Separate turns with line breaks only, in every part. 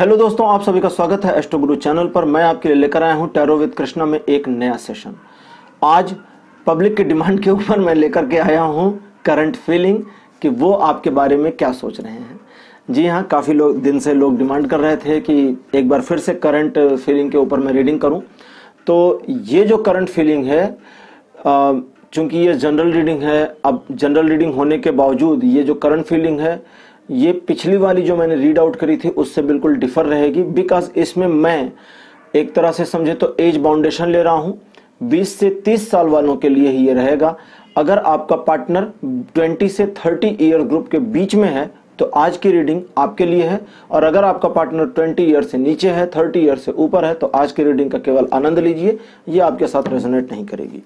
Hello दोस्तों, आप सभी का स्वागत है एस्ट्रो गुरु चैनल पर। मैं आपके लिए लेकर आया हूं टैरो विद कृष्णा में एक नया सेशन। आज पब्लिक की डिमांड के ऊपर मैं लेकर के आया हूं करंट फीलिंग कि वो आपके बारे में क्या सोच रहे हैं। जी हाँ, काफ़ी दिन से लोग डिमांड कर रहे थे कि एक बार फिर से करंट फीलिंग के ऊपर मैं रीडिंग करूं। तो ये जो करंट फीलिंग है, चूंकि ये जनरल रीडिंग है, अब जनरल रीडिंग होने के बावजूद ये जो करंट फीलिंग है ये पिछली वाली जो मैंने रीड आउट करी थी उससे बिल्कुल डिफर रहेगी। बिकॉज इसमें मैं एक तरह से समझे तो एज बाउंडेशन ले रहा हूं। 20 से 30 साल वालों के लिए ही ये रहेगा। अगर आपका पार्टनर 20 से 30 ईयर ग्रुप के बीच में है तो आज की रीडिंग आपके लिए है, और अगर आपका पार्टनर 20 ईयर से नीचे है, 30 ईयर से ऊपर है, तो आज की रीडिंग का केवल आनंद लीजिए, ये आपके साथ रेजोनेट नहीं करेगी।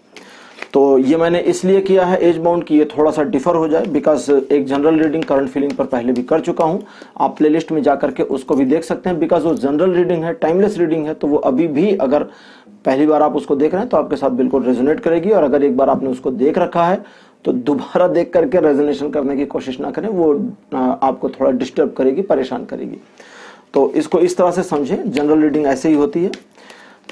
तो ये मैंने इसलिए किया है एज बाउंड कि ये थोड़ा सा डिफर हो जाए। बिकॉज एक जनरल रीडिंग करंट फीलिंग पर पहले भी कर चुका हूं, आप प्लेलिस्ट में जाकर के उसको भी देख सकते हैं। बिकॉज वो जनरल रीडिंग है, टाइमलेस रीडिंग है, तो वो अभी भी अगर पहली बार आप उसको देख रहे हैं तो आपके साथ बिल्कुल रेजोनेट करेगी। और अगर एक बार आपने उसको देख रखा है तो दोबारा देख करके रेजोनेशन करने की कोशिश ना करें, वो आपको थोड़ा डिस्टर्ब करेगी, परेशान करेगी। तो इसको इस तरह से समझें, जनरल रीडिंग ऐसे ही होती है।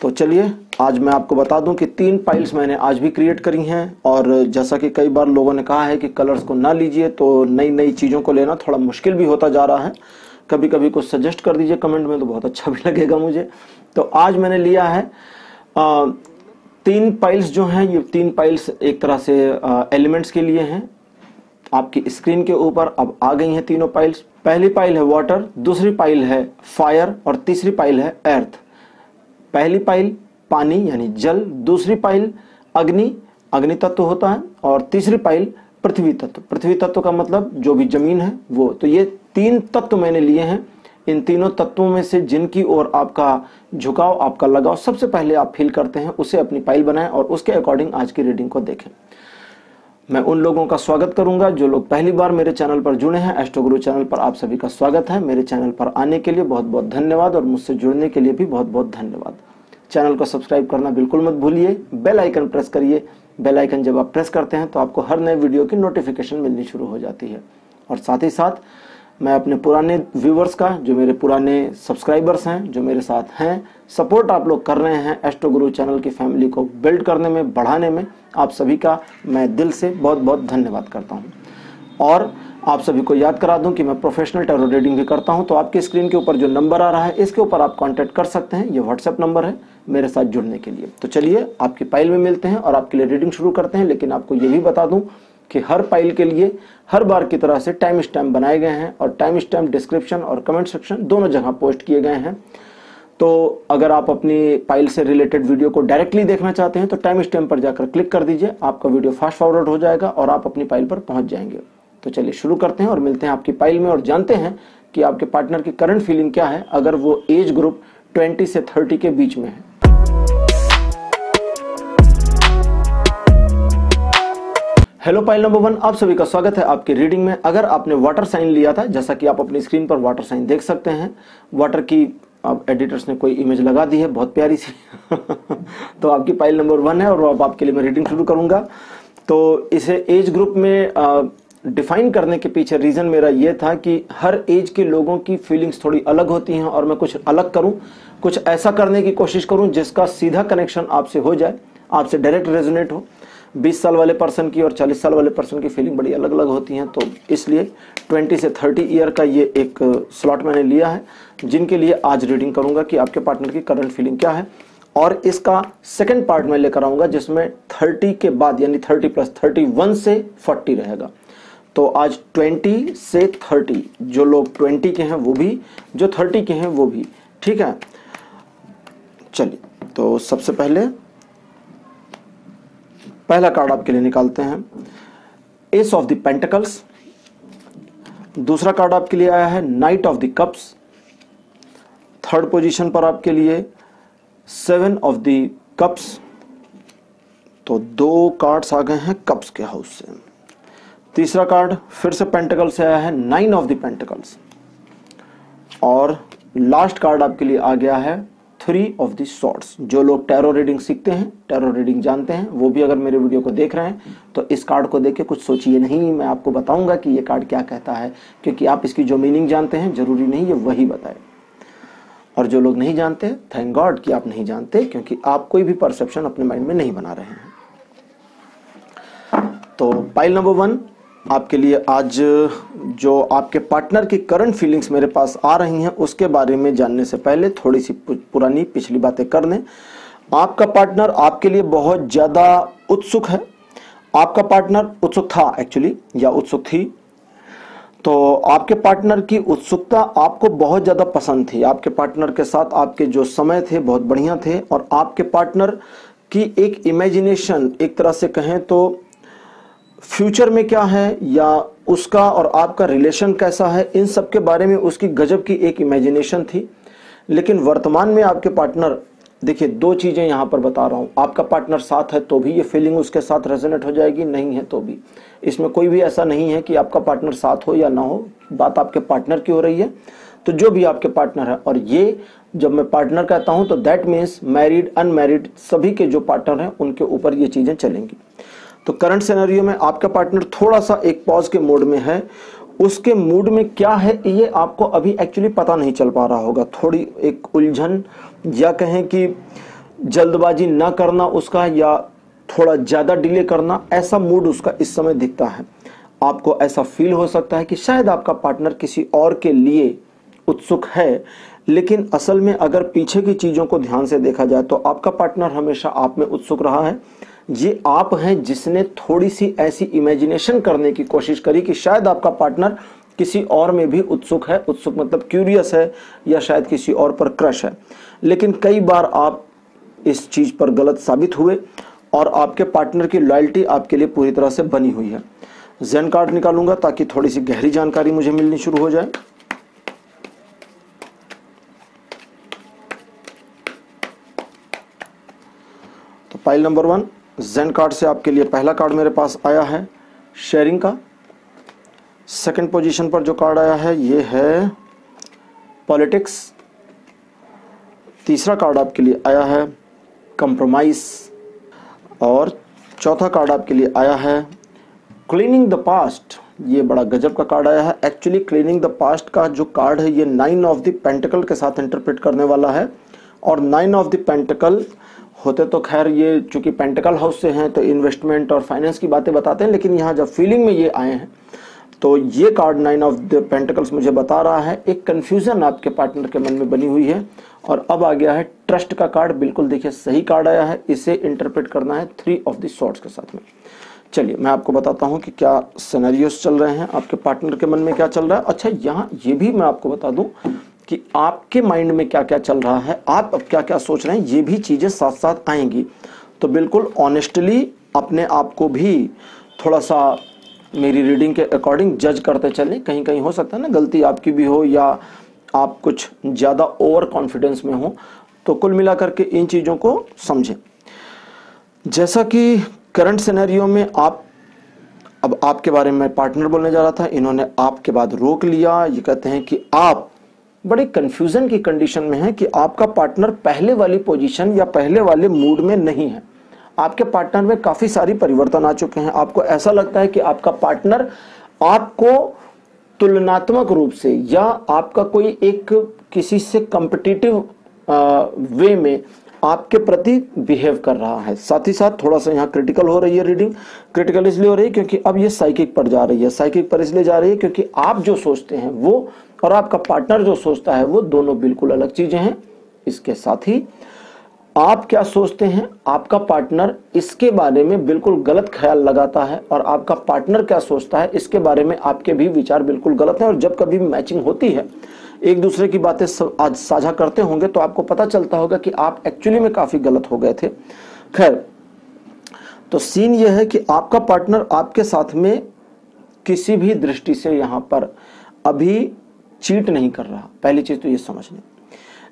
तो चलिए आज मैं आपको बता दूं कि 3 पाइल्स मैंने आज भी क्रिएट करी हैं। और जैसा कि कई बार लोगों ने कहा है कि कलर्स को ना लीजिए, तो नई नई चीज़ों को लेना थोड़ा मुश्किल भी होता जा रहा है। कभी कभी कुछ सजेस्ट कर दीजिए कमेंट में, तो बहुत अच्छा भी लगेगा मुझे। तो आज मैंने लिया है 3 पाइल्स जो हैं, ये 3 पाइल्स एक तरह से एलिमेंट्स के लिए हैं। आपकी स्क्रीन के ऊपर अब आ गई हैं तीनों पाइल्स। पहली पाइल है वाटर, दूसरी पाइल है फायर और तीसरी पाइल है अर्थ। पहली पाइल पानी यानी जल, दूसरी पाइल अग्नि, अग्नि तत्व होता है, और तीसरी पाइल पृथ्वी तत्व। पृथ्वी तत्व का मतलब जो भी जमीन है वो। तो ये 3 तत्व मैंने लिए हैं। इन तीनों तत्वों में से जिनकी ओर आपका झुकाव, आपका लगाव सबसे पहले आप फील करते हैं, उसे अपनी पाइल बनाएं और उसके अकॉर्डिंग आज की रीडिंग को देखें। मैं उन लोगों का स्वागत करूंगा जो लोग पहली बार मेरे चैनल पर जुड़े हैं। एस्ट्रो गुरु चैनल पर आप सभी का स्वागत है। मेरे चैनल पर आने के लिए बहुत बहुत धन्यवाद, और मुझसे जुड़ने के लिए भी बहुत बहुत धन्यवाद। चैनल को सब्सक्राइब करना बिल्कुल मत भूलिए, बेल आइकन प्रेस करिए। बेल आइकन जब आप प्रेस करते हैं तो आपको हर नए वीडियो की नोटिफिकेशन मिलनी शुरू हो जाती है। और साथ ही साथ मैं अपने पुराने व्यूवर्स का, जो मेरे पुराने सब्सक्राइबर्स हैं, जो मेरे साथ हैं, सपोर्ट आप लोग कर रहे हैं एस्ट्रो गुरु चैनल की फैमिली को बिल्ड करने में, बढ़ाने में, आप सभी का मैं दिल से बहुत बहुत धन्यवाद करता हूं। और आप सभी को याद करा दूं कि मैं प्रोफेशनल टैरो रीडिंग भी करता हूं। तो आपकी स्क्रीन के ऊपर जो नंबर आ रहा है इसके ऊपर आप कांटेक्ट कर सकते हैं। ये व्हाट्सएप नंबर है मेरे साथ जुड़ने के लिए। तो चलिए आपकी पाइल में मिलते हैं और आपके लिए रीडिंग शुरू करते हैं। लेकिन आपको ये भी बता दूं कि हर पाइल के लिए हर बार की तरह से टाइम स्टैम्प बनाए गए हैं, और टाइम स्टैम्प डिस्क्रिप्शन और कमेंट सेक्शन दोनों जगह पोस्ट किए गए हैं। तो अगर आप अपनी पाइल से रिलेटेड वीडियो को डायरेक्टली देखना चाहते हैं तो टाइम स्टैम्प पर जाकर क्लिक कर दीजिए, आपका वीडियो फास्ट फॉरवर्ड हो जाएगा और आप अपनी पाइल पर पहुंच जाएंगे। तो चलिए शुरू करते हैं और मिलते हैं आपकी पाइल में, और जानते हैं कि आपके पार्टनर की करंट फीलिंग क्या है अगर वो एज ग्रुप 20 से 30 के बीच में है। हेलो पाइल नंबर 1, आप सभी का स्वागत है आपकी रीडिंग में। अगर आपने वाटर साइन लिया था, जैसा कि आप अपनी स्क्रीन पर वाटर साइन देख सकते हैं, वाटर की अब एडिटर्स ने कोई इमेज लगा दी है बहुत प्यारी सी तो आपकी पाइल नंबर 1 है, और अब आपके लिए मैं रीडिंग शुरू करूंगा। तो इसे एज ग्रुप में डिफाइन करने के पीछे रीजन मेरा यह था कि हर एज के लोगों की फीलिंग्स थोड़ी अलग होती हैं, और मैं कुछ अलग करूं, कुछ ऐसा करने की कोशिश करूं जिसका सीधा कनेक्शन आपसे हो जाए, आपसे डायरेक्ट रेजोनेट हो। 20 साल वाले पर्सन की और 40 साल वाले पर्सन की फीलिंग बड़ी अलग अलग होती हैं। तो इसलिए 20 से 30 ईयर का ये एक स्लॉट मैंने लिया है, जिनके लिए आज रीडिंग करूंगा कि आपके पार्टनर की करंट फीलिंग क्या है। और इसका सेकंड पार्ट मैं लेकर आऊंगा जिसमें 30 के बाद यानी 30 प्लस 31 से 40 रहेगा। तो आज 20 से 30, जो लोग 20 के हैं वो भी, जो 30 के हैं वो भी, ठीक है। चलिए तो सबसे पहले पहला कार्ड आपके लिए निकालते हैं, एस ऑफ द पेंटिकल्स। दूसरा कार्ड आपके लिए आया है night of the cups. Third position पर आपके लिए 7 ऑफ द कप्स। तो 2 कार्ड्स आ गए हैं कप्स के हाउस से। तीसरा कार्ड फिर से पेंटिकल से आया है, 9 ऑफ द पेंटिकल्स। और लास्ट कार्ड आपके लिए आ गया है 3 ऑफ द सॉर्ड्स। जो लोग टैरो रीडिंग सीखते हैं, टैरो रीडिंग जानते हैं, वो भी अगर मेरे वीडियो को देख रहे हैं तो इस कार्ड को देख के कुछ सोचिए नहीं, मैं आपको बताऊंगा कि ये कार्ड क्या कहता है, क्योंकि आप इसकी जो मीनिंग जानते हैं जरूरी नहीं ये वही बताए। और जो लोग नहीं जानते, थैंक गॉड कि आप नहीं जानते, क्योंकि आप कोई भी परसेप्शन अपने माइंड में नहीं बना रहे हैं। तो पाइल नंबर 1 आपके लिए आज जो आपके पार्टनर की करंट फीलिंग्स मेरे पास आ रही हैं उसके बारे में जानने से पहले थोड़ी सी पुरानी पिछली बातें कर लें। आपका पार्टनर आपके लिए बहुत ज़्यादा उत्सुक है। आपका पार्टनर उत्सुक था एक्चुअली, या उत्सुक थी। तो आपके पार्टनर की उत्सुकता आपको बहुत ज़्यादा पसंद थी। आपके पार्टनर के साथ आपके जो समय थे बहुत बढ़िया थे, और आपके पार्टनर की एक इमेजिनेशन, एक तरह से कहें तो फ्यूचर में क्या है या उसका और आपका रिलेशन कैसा है, इन सब के बारे में उसकी गजब की एक इमेजिनेशन थी। लेकिन वर्तमान में आपके पार्टनर, देखिए 2 चीज़ें यहाँ पर बता रहा हूँ। आपका पार्टनर साथ है तो भी ये फीलिंग उसके साथ रेजोनेट हो जाएगी, नहीं है तो भी। इसमें कोई भी ऐसा नहीं है कि आपका पार्टनर साथ हो या ना हो, बात आपके पार्टनर की हो रही है। तो जो भी आपके पार्टनर है, और ये जब मैं पार्टनर कहता हूँ तो दैट मीन्स मैरिड, अनमैरिड, सभी के जो पार्टनर हैं उनके ऊपर ये चीज़ें चलेंगी। तो करंट सिनेरियो में आपका पार्टनर थोड़ा सा एक पॉज के मोड में है। उसके मूड में क्या है ये आपको अभी एक्चुअली पता नहीं चल पा रहा होगा। थोड़ी एक उलझन, या कहें कि जल्दबाजी ना करना उसका, या थोड़ा ज़्यादा डिले करना, ऐसा मूड उसका इस समय दिखता है। आपको ऐसा फील हो सकता है कि शायद आपका पार्टनर किसी और के लिए उत्सुक है, लेकिन असल में अगर पीछे की चीज़ों को ध्यान से देखा जाए तो आपका पार्टनर हमेशा आप में उत्सुक रहा है। ये आप हैं जिसने थोड़ी सी ऐसी इमेजिनेशन करने की कोशिश करी कि शायद आपका पार्टनर किसी और में भी उत्सुक है। उत्सुक मतलब क्यूरियस है, या शायद किसी और पर क्रश है। लेकिन कई बार आप इस चीज़ पर गलत साबित हुए, और आपके पार्टनर की लॉयल्टी आपके लिए पूरी तरह से बनी हुई है। ज़ेन कार्ड निकालूंगा ताकि थोड़ी सी गहरी जानकारी मुझे मिलनी शुरू हो जाए। तो पाइल नंबर 1 ज़ेन कार्ड से आपके लिए पहला कार्ड मेरे पास आया है शेयरिंग का। सेकंड पोजीशन पर जो कार्ड आया है ये है पॉलिटिक्स। तीसरा कार्ड आपके लिए आया है कंप्रोमाइज, और चौथा कार्ड आपके लिए आया है क्लीनिंग द पास्ट। ये बड़ा गजब का कार्ड आया है। एक्चुअली क्लीनिंग द पास्ट का जो कार्ड है ये 9 ऑफ द पेंटिकल के साथ इंटरप्रेट करने वाला है। और 9 ऑफ द पेंटिकल होते तो खैर ये चूंकि पेंटिकल हाउस से हैं तो इन्वेस्टमेंट और फाइनेंस की बातें बताते हैं, लेकिन यहाँ जब फीलिंग में ये आए हैं तो ये कार्ड 9 ऑफ द पेंटिकल्स मुझे बता रहा है एक कंफ्यूजन आपके पार्टनर के मन में बनी हुई है। और अब आ गया है ट्रस्ट का कार्ड। बिल्कुल देखिए सही कार्ड आया है। इसे इंटरप्रेट करना है 3 ऑफ द सॉर्ड्स के साथ में। चलिए मैं आपको बताता हूँ कि क्या सिनेरियोस चल रहे हैं, आपके पार्टनर के मन में क्या चल रहा है। अच्छा, यहाँ ये भी मैं आपको बता दूँ कि आपके माइंड में क्या क्या चल रहा है, आप अब क्या क्या सोच रहे हैं, ये भी चीज़ें साथ साथ आएंगी। तो बिल्कुल ऑनेस्टली अपने आप को भी थोड़ा सा मेरी रीडिंग के अकॉर्डिंग जज करते चलें। कहीं कहीं हो सकता है ना गलती आपकी भी हो, या आप कुछ ज़्यादा ओवर कॉन्फिडेंस में हो। तो कुल मिलाकर के इन चीज़ों को समझें। जैसा कि करंट सिनेरियो में अब आपके बारे में पार्टनर बोलने जा रहा था, इन्होंने आपके बाद रोक लिया। ये कहते हैं कि आप बड़े कंफ्यूजन की कंडीशन में है कि आपका पार्टनर पहले वाली पोजीशन या पहले वाले मूड में नहीं है। आपके पार्टनर में काफी सारी परिवर्तन आ चुके हैं। आपको ऐसा लगता है कि आपका पार्टनर आपको तुलनात्मक रूप से या आपका कोई एक किसी से कॉम्पिटिटिव वे में आपके प्रति बिहेव कर रहा है। साथ ही साथ थोड़ा सा यहाँ क्रिटिकल हो रही है रीडिंग। क्रिटिकल इसलिए हो रही है क्योंकि अब ये साइकिक पर जा रही है। साइकिक पर इसलिए जा रही है क्योंकि आप जो सोचते हैं वो और आपका पार्टनर जो सोचता है वो दोनों बिल्कुल अलग चीजें हैं। इसके साथ ही आप क्या सोचते हैं, आपका पार्टनर इसके बारे में बिल्कुल गलत ख्याल लगाता है, और आपका पार्टनर क्या सोचता है इसके बारे में आपके भी विचार बिल्कुल गलत हैं। और जब कभी मैचिंग होती है, एक दूसरे की बातें आज साझा करते होंगे, तो आपको पता चलता होगा कि आप एक्चुअली में काफी गलत हो गए थे। खैर, तो सीन यह है कि आपका पार्टनर आपके साथ में किसी भी दृष्टि से यहां पर अभी चीट नहीं कर रहा। पहली चीज तो ये समझ लें।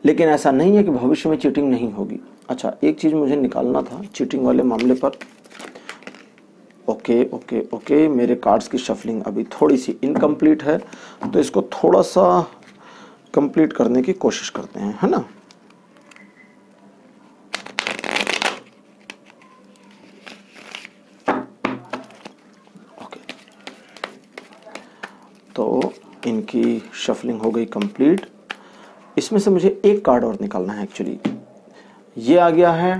लेकिन ऐसा नहीं है कि भविष्य में चीटिंग नहीं होगी। अच्छा, एक चीज मुझे निकालना था चीटिंग वाले मामले पर। ओके ओके ओके, मेरे कार्ड्स की शफलिंग अभी थोड़ी सी इनकम्प्लीट है, तो इसको थोड़ा सा कंप्लीट करने की कोशिश करते हैं, है ना। ओके, तो इनकी शफलिंग हो गई कंप्लीट। इसमें से मुझे एक कार्ड और निकालना है एक्चुअली। ये आ गया है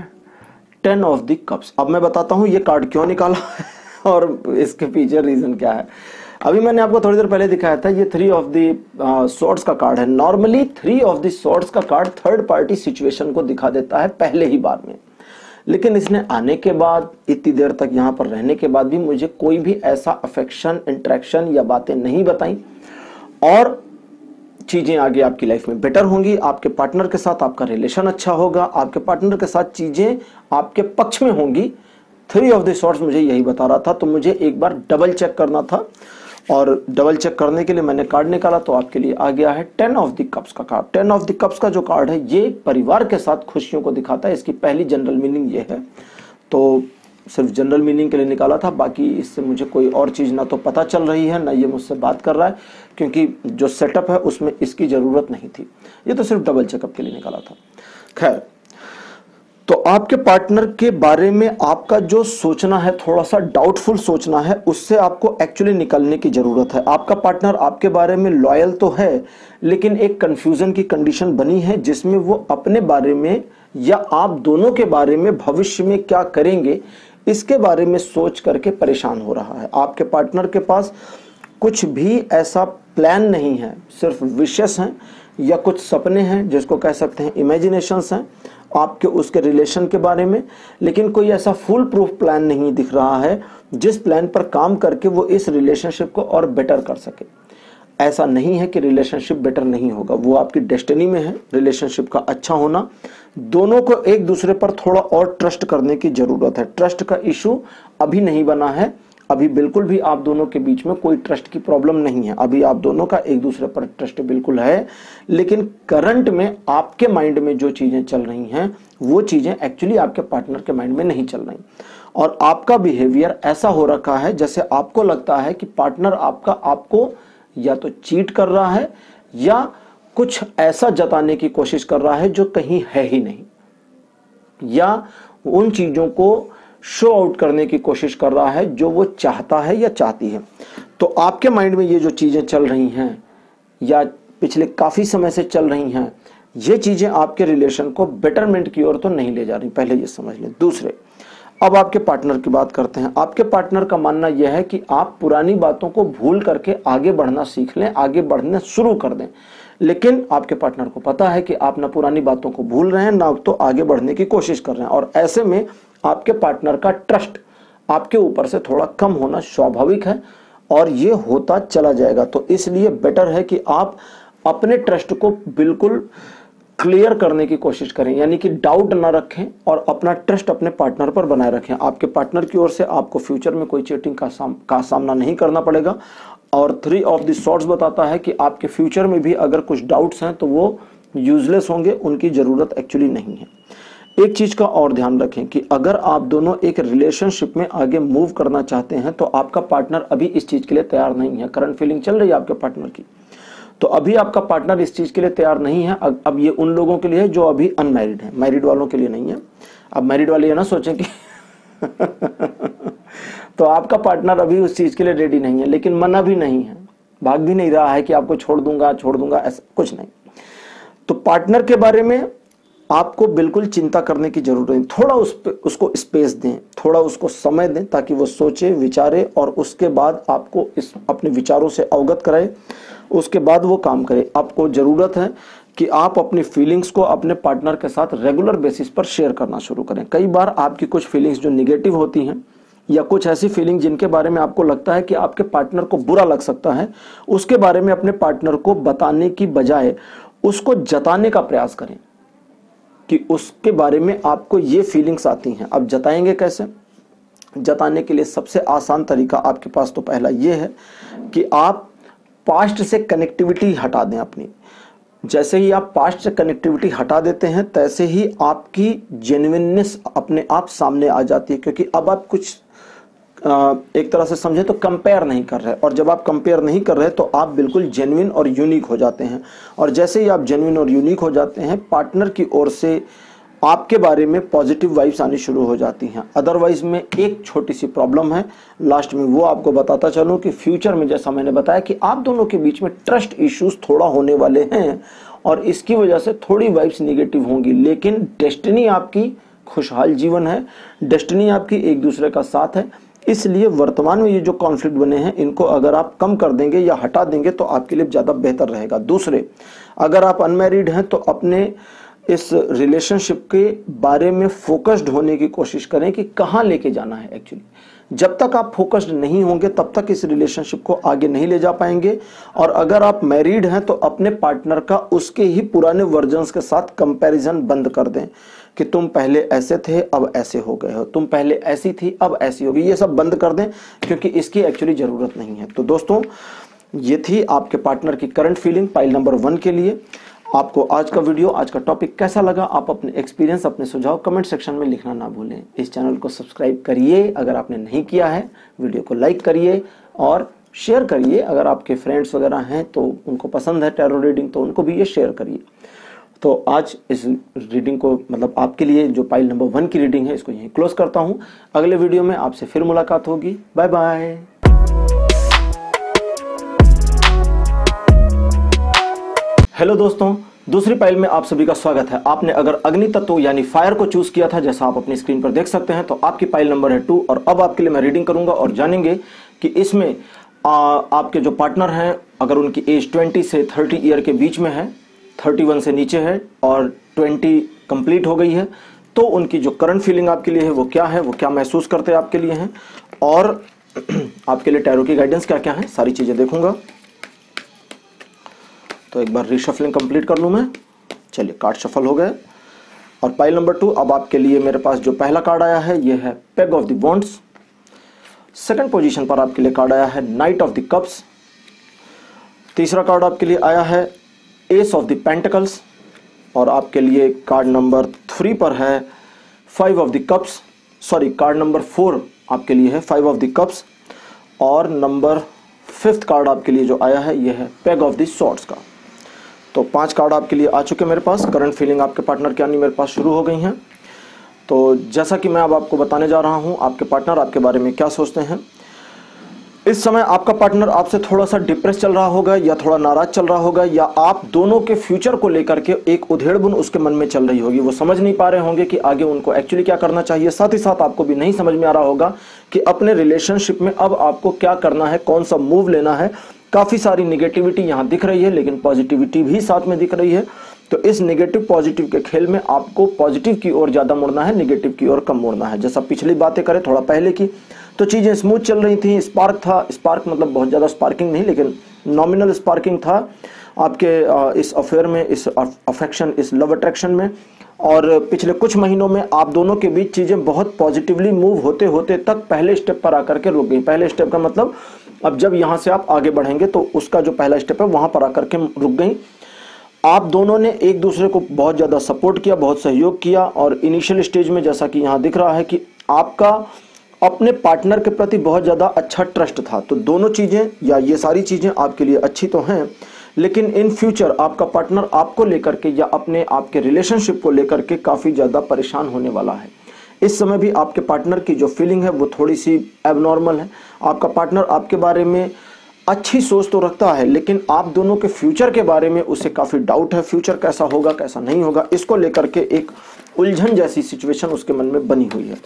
10 ऑफ द कप्स। अब मैं बताता हूं ये कार्ड क्यों निकाला है और इसके पीछे रीजन क्या है। अभी मैंने आपको थोड़ी देर पहले दिखाया था, ये 3 ऑफ द सॉर्ड्स का कार्ड है। नॉर्मली 3 ऑफ द सॉर्ड्स का कार्ड थर्ड पार्टी सिचुएशन को दिखा देता है पहले ही बार में, लेकिन इसने आने के बाद, इतनी देर तक यहाँ पर रहने के बाद भी मुझे कोई भी ऐसा अफेक्शन, इंटरेक्शन या बातें नहीं बताई और चीजें आगे आपकी लाइफ में बेटर होंगी। आपके पार्टनर के साथ आपका रिलेशन अच्छा होगा, आपके पार्टनर के साथ चीजें आपके पक्ष में होंगी। 3 ऑफ द सॉर्ड्स मुझे यही बता रहा था, तो मुझे एक बार डबल चेक करना था और डबल चेक करने के लिए मैंने कार्ड निकाला, तो आपके लिए आ गया है 10 ऑफ द कप्स का कार्ड। 10 ऑफ द कप्स का जो कार्ड है ये परिवार के साथ खुशियों को दिखाता है। इसकी पहली जनरल मीनिंग ये है, तो सिर्फ जनरल मीनिंग के लिए निकाला था, बाकी इससे मुझे कोई और चीज़ ना तो पता चल रही है ना ये मुझसे बात कर रहा है, क्योंकि जो सेटअप है उसमें इसकी ज़रूरत नहीं थी। ये तो सिर्फ डबल चेकअप के लिए निकाला था। खैर, तो आपके पार्टनर के बारे में आपका जो सोचना है, थोड़ा सा डाउटफुल सोचना है, उससे आपको एक्चुअली निकलने की ज़रूरत है। आपका पार्टनर आपके बारे में लॉयल तो है, लेकिन एक कन्फ्यूज़न की कंडीशन बनी है जिसमें वो अपने बारे में या आप दोनों के बारे में भविष्य में क्या करेंगे इसके बारे में सोच करके परेशान हो रहा है। आपके पार्टनर के पास कुछ भी ऐसा प्लान नहीं है, सिर्फ विशेस हैं या कुछ सपने हैं जिसको कह सकते हैं इमेजिनेशंस हैं आपके उसके रिलेशन के बारे में, लेकिन कोई ऐसा फुल प्रूफ प्लान नहीं दिख रहा है जिस प्लान पर काम करके वो इस रिलेशनशिप को और बेटर कर सके। ऐसा नहीं है कि रिलेशनशिप बेटर नहीं होगा, वो आपकी डेस्टिनी में है रिलेशनशिप का अच्छा होना। दोनों को एक दूसरे पर थोड़ा और ट्रस्ट करने की जरूरत है। ट्रस्ट का इशू अभी नहीं बना है, अभी बिल्कुल भी आप दोनों के बीच में कोई ट्रस्ट की प्रॉब्लम नहीं है। अभी आप दोनों का एक दूसरे पर ट्रस्ट बिल्कुल है, लेकिन करंट में आपके माइंड में जो चीजें चल रही हैं वो चीजें एक्चुअली आपके पार्टनर के माइंड में नहीं चल रही, और आपका बिहेवियर ऐसा हो रखा है जैसे आपको लगता है कि पार्टनर आपका आपको या तो चीट कर रहा है या कुछ ऐसा जताने की कोशिश कर रहा है जो कहीं है ही नहीं, या उन चीजों को शो आउट करने की कोशिश कर रहा है जो वो चाहता है या चाहती है। तो आपके माइंड में ये जो चीजें चल रही हैं या पिछले काफी समय से चल रही हैं, ये चीजें आपके रिलेशन को बेटरमेंट की ओर तो नहीं ले जा रही, पहले ये समझ लें। दूसरे, अब आपके पार्टनर की बात करते हैं। आपके पार्टनर का मानना यह है कि आप पुरानी बातों को भूल करके आगे बढ़ना सीख लें, आगे बढ़ना शुरू कर दें, लेकिन आपके पार्टनर को पता है कि आप ना पुरानी बातों को भूल रहे हैं ना तो आगे बढ़ने की कोशिश कर रहे हैं, और ऐसे में आपके पार्टनर का ट्रस्ट आपके ऊपर से थोड़ा कम होना स्वाभाविक है और ये होता चला जाएगा। तो इसलिए बेटर है कि आप अपने ट्रस्ट को बिल्कुल क्लियर करने की कोशिश करें, यानी कि डाउट ना रखें और अपना ट्रस्ट अपने पार्टनर पर बनाए रखें। आपके पार्टनर की ओर से आपको फ्यूचर में कोई चीटिंग का सामना नहीं करना पड़ेगा। और 3 ऑफ द सॉर्ड्स बताता है कि आपके फ्यूचर में भी अगर कुछ डाउट्स हैं तो वो यूजलेस होंगे, उनकी जरूरत एक्चुअली नहीं है। एक चीज का और ध्यान रखें कि अगर आप दोनों एक रिलेशनशिप में आगे मूव करना चाहते हैं तो आपका पार्टनर अभी इस चीज के लिए तैयार नहीं है। करंट फीलिंग चल रही है आपके पार्टनर की, तो अभी आपका पार्टनर इस चीज के लिए तैयार नहीं है। अब ये उन लोगों के लिए है जो अभी अनमैरिड है, मैरिड वालों के लिए नहीं है। अब मैरिड वाले ये ना सोचें कि तो आपका पार्टनर अभी उस चीज के लिए रेडी नहीं है, लेकिन मना भी नहीं है, भाग भी नहीं रहा है कि आपको छोड़ दूंगा, ऐसा कुछ नहीं। तो पार्टनर के बारे में आपको बिल्कुल चिंता करने की जरूरत नहीं। थोड़ा उसको स्पेस दें, थोड़ा उसको समय दें ताकि वो सोचे, विचारे और उसके बाद आपको इस अपने विचारों से अवगत कराए, उसके बाद वो काम करे। आपको जरूरत है कि आप अपनी फीलिंग्स को अपने पार्टनर के साथ रेगुलर बेसिस पर शेयर करना शुरू करें। कई बार आपकी कुछ फीलिंग्स जो निगेटिव होती हैं या कुछ ऐसी फीलिंग जिनके बारे में आपको लगता है कि आपके पार्टनर को बुरा लग सकता है, उसके बारे में अपने पार्टनर को बताने की बजाय उसको जताने का प्रयास करें कि उसके बारे में आपको ये फीलिंग्स आती हैं। अब जताएंगे कैसे? जताने के लिए सबसे आसान तरीका आपके पास तो पहला ये है कि आप पास्ट से कनेक्टिविटी हटा दें अपनी। जैसे ही आप पास्ट से कनेक्टिविटी हटा देते हैं तैसे ही आपकी जेन्युइननेस अपने आप सामने आ जाती है, क्योंकि अब आप कुछ एक तरह से समझे तो कंपेयर नहीं कर रहे, और जब आप कंपेयर नहीं कर रहे तो आप बिल्कुल जेन्युइन और यूनिक हो जाते हैं। और जैसे ही आप जेन्युइन और यूनिक हो जाते हैं, पार्टनर की ओर से आपके बारे में पॉजिटिव वाइब्स आनी शुरू हो जाती हैं। अदरवाइज में एक छोटी सी प्रॉब्लम है, लास्ट में वो आपको बताता चलूं कि फ्यूचर में जैसा मैंने बताया कि आप दोनों के बीच में ट्रस्ट इश्यूज थोड़ा होने वाले हैं, और इसकी वजह से थोड़ी वाइब्स निगेटिव होंगी, लेकिन डेस्टिनी आपकी खुशहाल जीवन है, डेस्टिनी आपकी एक दूसरे का साथ है। इसलिए वर्तमान में ये जो कॉन्फ्लिक्ट बने हैं इनको अगर आप कम कर देंगे या हटा देंगे तो आपके लिए ज़्यादा बेहतर रहेगा। दूसरे, अगर आप अनमैरिड हैं तो अपने इस रिलेशनशिप के बारे में फोकस्ड होने की कोशिश करें कि कहाँ लेके जाना है। एक्चुअली जब तक आप फोकस्ड नहीं होंगे तब तक इस रिलेशनशिप को आगे नहीं ले जा पाएंगे। और अगर आप मैरिड हैं तो अपने पार्टनर का उसके ही पुराने वर्जन्स के साथ कंपैरिजन बंद कर दें कि तुम पहले ऐसे थे अब ऐसे हो गए हो, तुम पहले ऐसी थी अब ऐसी होगी, ये सब बंद कर दें क्योंकि इसकी एक्चुअली ज़रूरत नहीं है। तो दोस्तों, ये थी आपके पार्टनर की करंट फीलिंग पाइल नंबर 1 के लिए। आपको आज का वीडियो, आज का टॉपिक कैसा लगा, आप अपने एक्सपीरियंस, अपने सुझाव कमेंट सेक्शन में लिखना ना भूलें। इस चैनल को सब्सक्राइब करिए अगर आपने नहीं किया है, वीडियो को लाइक करिए और शेयर करिए। अगर आपके फ्रेंड्स वगैरह हैं तो उनको पसंद है टैरो रीडिंग तो उनको भी ये शेयर करिए। तो आज इस रीडिंग को, मतलब आपके लिए जो पाइल नंबर 1 की रीडिंग है, इसको यहीं क्लोज करता हूँ। अगले वीडियो में आपसे फिर मुलाकात होगी। Bye bye. हेलो दोस्तों, दूसरी पाइल में आप सभी का स्वागत है। आपने अगर अग्नि तत्व यानी फायर को चूज किया था, जैसा आप अपनी स्क्रीन पर देख सकते हैं, तो आपकी पाइल नंबर है 2। और अब आपके लिए मैं रीडिंग करूंगा और जानेंगे कि इसमें आपके जो पार्टनर हैं, अगर उनकी एज 20 से 30 ईयर के बीच में है, 31 से नीचे है और 20 कंप्लीट हो गई है, तो उनकी जो करंट फीलिंग आपके लिए है वो क्या है, वो क्या महसूस करते हैं आपके लिए हैं, और आपके लिए टैरो की गाइडेंस क्या क्या है, सारी चीजें देखूंगा। तो एक बार रीशफलिंग कंप्लीट कर लूं मैं। चलिए, कार्ड शफल हो गए। और पाइल नंबर 2, अब आपके लिए मेरे पास जो पहला कार्ड आया है ये है peg of the wands. Second position पर आपके लिए कार्ड आया है नाइट ऑफ द कप्स। तीसरा कार्ड आपके लिए आया है एस ऑफ द पेंटिकल्स। और आपके लिए कार्ड नंबर 3 पर है 5 of the cups. Sorry, card number 4 आपके लिए है 5 ऑफ द कप्स। और नंबर 5th कार्ड आपके लिए जो आया है ये है पेग ऑफ द स्वॉर्ड्स का। तो 5 कार्ड आपके लिए आ चुके मेरे पास। करंट फीलिंग आपके पार्टनर की आनी मेरे पास शुरू हो गई हैं। तो जैसा कि मैं अब आपको बताने जा रहा हूं, आपके पार्टनर आपके बारे में क्या सोचते हैं। इस समय आपका पार्टनर आपसे थोड़ा सा डिप्रेस चल रहा होगा या थोड़ा नाराज चल रहा होगा, या आप दोनों के फ्यूचर को लेकर के एक उधेड़-बुन उसके मन में चल रही होगी। वो समझ नहीं पा रहे होंगे कि आगे उनको एक्चुअली क्या करना चाहिए। साथ ही साथ आपको भी नहीं समझ में आ रहा होगा कि अपने रिलेशनशिप में अब आपको क्या करना है, कौन सा मूव लेना है। काफी सारी निगेटिविटी यहाँ दिख रही है, लेकिन पॉजिटिविटी भी साथ में दिख रही है। तो इस नेगेटिव पॉजिटिव के खेल में आपको पॉजिटिव की ओर ज्यादा मुड़ना है, नेगेटिव की ओर कम मुड़ना है। जैसा पिछली बातें करें थोड़ा पहले की, तो चीजें स्मूथ चल रही थी, स्पार्क था। स्पार्क मतलब बहुत ज्यादा स्पार्किंग नहीं, लेकिन नॉमिनल स्पार्किंग था आपके इस अफेयर में, इस अफेक्शन, इस लव अट्रैक्शन में। और पिछले कुछ महीनों में आप दोनों के बीच चीजें बहुत पॉजिटिवली मूव होते होते तक पहले स्टेप पर आकर के रुक गई। पहले स्टेप का मतलब अब जब यहां से आप आगे बढ़ेंगे तो उसका जो पहला स्टेप है वहां पर आकर के रुक गई। आप दोनों ने एक दूसरे को बहुत ज्यादा सपोर्ट किया, बहुत सहयोग किया। और इनिशियल स्टेज में जैसा कि यहां दिख रहा है कि आपका अपने पार्टनर के प्रति बहुत ज्यादा अच्छा ट्रस्ट था। तो दोनों चीजें या ये सारी चीजें आपके लिए अच्छी तो हैं, लेकिन इन फ्यूचर आपका पार्टनर आपको लेकर के या अपने आपके रिलेशनशिप को लेकर के काफी ज्यादा परेशान होने वाला है। इस समय भी आपके पार्टनर की जो फीलिंग है वो थोड़ी सी एबनॉर्मल है। आपका पार्टनर आपके बारे में अच्छी सोच तो रखता है, लेकिन आप दोनों के फ्यूचर के बारे में उसे काफी डाउट है। फ्यूचर कैसा होगा, कैसा नहीं होगा, इसको लेकर के एक उलझन जैसी सिचुएशन उसके मन में बनी हुई है।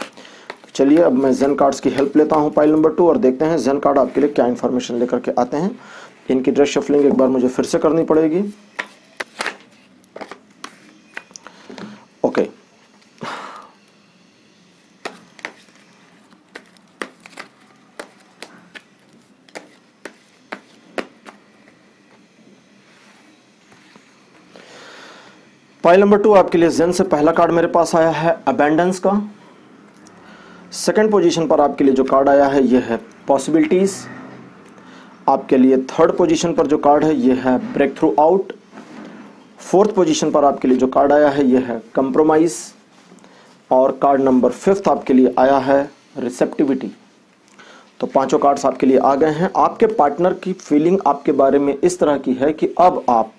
चलिए, अब मैं जेन कार्ड्स की हेल्प लेता हूं पाइल नंबर 2 और देखते हैं जेन कार्ड आपके लिए क्या इंफॉर्मेशन लेकर के आते हैं। इनकी ड्रेस शफलिंग एक बार मुझे फिर से करनी पड़ेगी। ओके, पाइल नंबर 2 आपके लिए जेन से पहला कार्ड मेरे पास आया है अबेंडेंस का। सेकंड पोजीशन पर आपके लिए जो कार्ड आया है ये है पॉसिबिलिटीज। आपके लिए थर्ड पोजीशन पर जो कार्ड है ये है breakthrough out. Fourth position पर आपके लिए जो कार्ड आया है ये है कंप्रोमाइज। और कार्ड नंबर 5th आपके लिए आया है रिसेप्टिविटी। तो पांचों कार्ड्स आपके लिए आ गए हैं। आपके पार्टनर की फीलिंग आपके बारे में इस तरह की है कि अब आप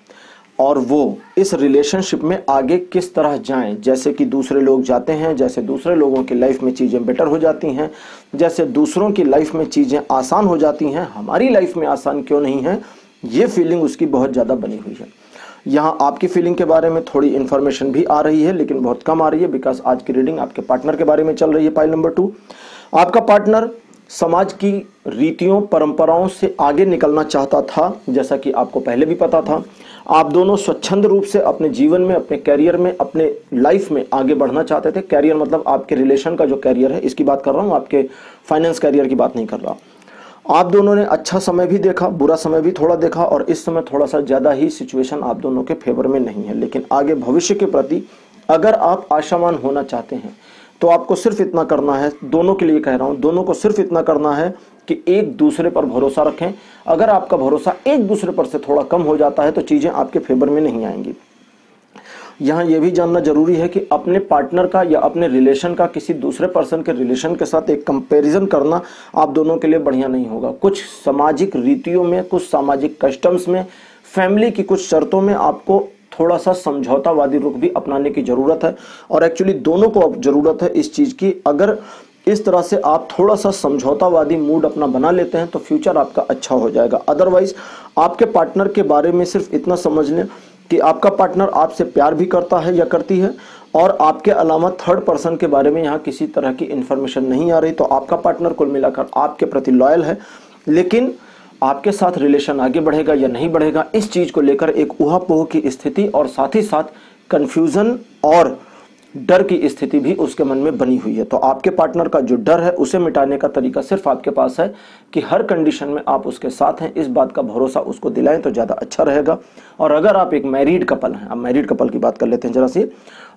और वो इस रिलेशनशिप में आगे किस तरह जाएं। जैसे कि दूसरे लोग जाते हैं, जैसे दूसरे लोगों की लाइफ में चीज़ें बेटर हो जाती हैं, जैसे दूसरों की लाइफ में चीज़ें आसान हो जाती हैं, हमारी लाइफ में आसान क्यों नहीं है, ये फीलिंग उसकी बहुत ज़्यादा बनी हुई है। यहाँ आपकी फीलिंग के बारे में थोड़ी इन्फॉर्मेशन भी आ रही है, लेकिन बहुत कम आ रही है, बिकॉज आज की रीडिंग आपके पार्टनर के बारे में चल रही है। पाइल नंबर 2, आपका पार्टनर समाज की रीतियों परंपराओं से आगे निकलना चाहता था, जैसा कि आपको पहले भी पता था। आप दोनों स्वच्छंद रूप से अपने जीवन में, अपने कैरियर में, अपने लाइफ में आगे बढ़ना चाहते थे। कैरियर मतलब आपके रिलेशन का जो कैरियर है, इसकी बात कर रहा हूँ, आपके फाइनेंस कैरियर की बात नहीं कर रहा। आप दोनों ने अच्छा समय भी देखा, बुरा समय भी थोड़ा देखा, और इस समय थोड़ा सा ज़्यादा ही सिचुएशन आप दोनों के फेवर में नहीं है। लेकिन आगे भविष्य के प्रति अगर आप आशावान होना चाहते हैं तो आपको सिर्फ इतना करना है, दोनों के लिए कह रहा हूं, दोनों को सिर्फ इतना करना है कि एक दूसरे पर भरोसा रखें। अगर आपका भरोसा एक दूसरे पर से थोड़ा कम हो जाता है तो चीज़ें आपके फेवर में नहीं आएंगी। यहाँ यह भी जानना जरूरी है कि अपने पार्टनर का या अपने रिलेशन का किसी दूसरे पर्सन के रिलेशन के साथ एक कंपैरिजन करना आप दोनों के लिए बढ़िया नहीं होगा। कुछ सामाजिक रीतियों में, कुछ सामाजिक कस्टम्स में, फैमिली की कुछ शर्तों में आपको थोड़ा सा समझौतावादी रुख भी अपनाने की जरूरत है। और एक्चुअली दोनों को अब जरूरत है इस चीज की। अगर इस तरह से आप थोड़ा सा समझौतावादी मूड अपना बना लेते हैं तो फ्यूचर आपका अच्छा हो जाएगा। अदरवाइज आपके पार्टनर के बारे में सिर्फ इतना समझ लें कि आपका पार्टनर आपसे प्यार भी करता है या करती है, और आपके अलावा थर्ड पर्सन के बारे में यहाँ किसी तरह की इंफॉर्मेशन नहीं आ रही। तो आपका पार्टनर कुल मिलाकर आपके प्रति लॉयल है, लेकिन आपके साथ रिलेशन आगे बढ़ेगा या नहीं बढ़ेगा, इस चीज को लेकर एक ऊहापोह की स्थिति और साथ ही साथ कंफ्यूजन और डर की स्थिति भी उसके मन में बनी हुई है। तो आपके पार्टनर का जो डर है उसे मिटाने का तरीका सिर्फ आपके पास है कि हर कंडीशन में आप उसके साथ हैं, इस बात का भरोसा उसको दिलाएं तो ज़्यादा अच्छा रहेगा। और अगर आप एक मैरिड कपल हैं, अब मैरिड कपल की बात कर लेते हैं जरा सी।